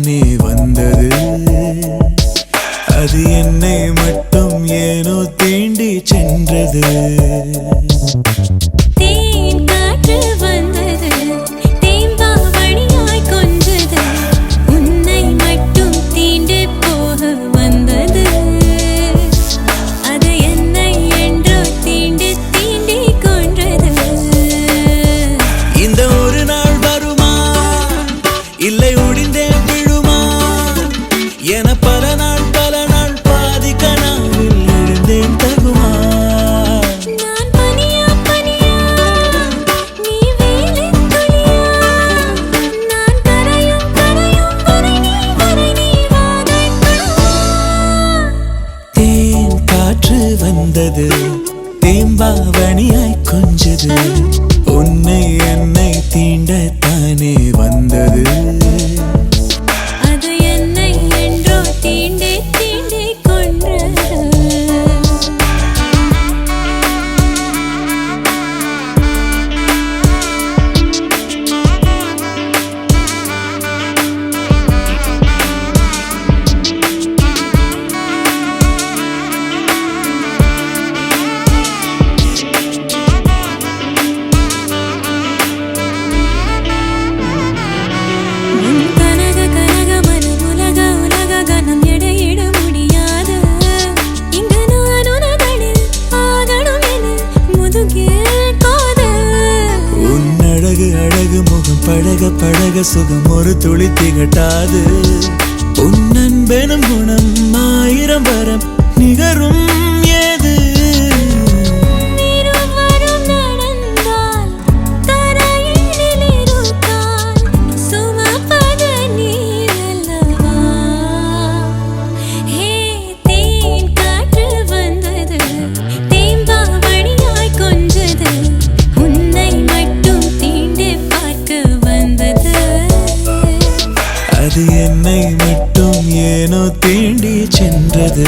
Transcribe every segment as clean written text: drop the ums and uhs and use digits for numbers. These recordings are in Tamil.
தானே வந்தது. அது என்னை மட்டும் ஏனோ தீண்டி சென்றது. இல்லை ஒடிந்தே விழுமா என பல நாள் பாதி கனாவில் எழுந்தேன் தகுமா. நான் பனியா பனியா நீ வேலின் துளியா. நான் கரையும் வரை நீ வாதைக்குமா. தேன் காற்று வந்தது தேம்பாவணியாய் கொஞ்சது. உன்னை என்னை தீண்டத்தானே வந்தது. அது என்னை என்றோ தீண்டி கொன்றது. பழக பழக சுகம் ஒரு துளி திகட்டாது. உன் அன்பெனும் குணம் 1000 வரம் நிகரும் ஏது. அது என்னை மட்டும் ஏனோ தீண்டி சென்றது.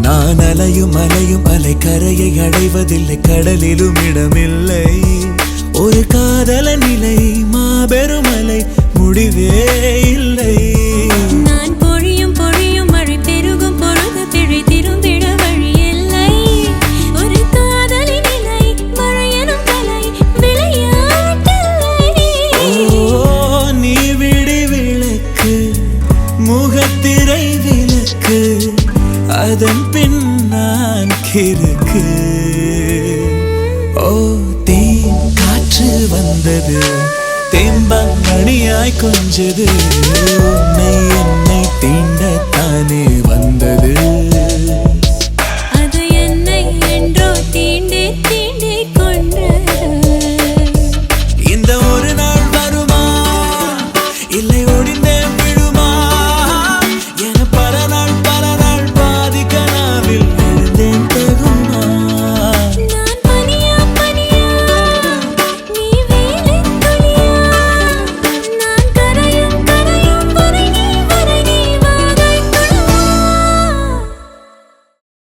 நான் அலையும் அலை கரையை அடைவதில்லை. கடலிலும் இடமில்லை. ஒரு காதல நிலை மாபெரும் அலை முடிவே இல்லை. நான் பொழியும் மழை பெருகும் பொழுது பிழை திரும்பிட வழி இல்லை. ஒரு காதலி நிலை மழையனும் கலை விளையாட்டில்லை. ஓ நீ விடி விளக்கு முகத்திரை விளக்கு. அதன் பின் நான் கிறுக்கு. ஓ தேன் காற்று வந்தது தேம்பாவணியாய் கொஞ்சது. உன்னை என்னை தீண்டத்தானே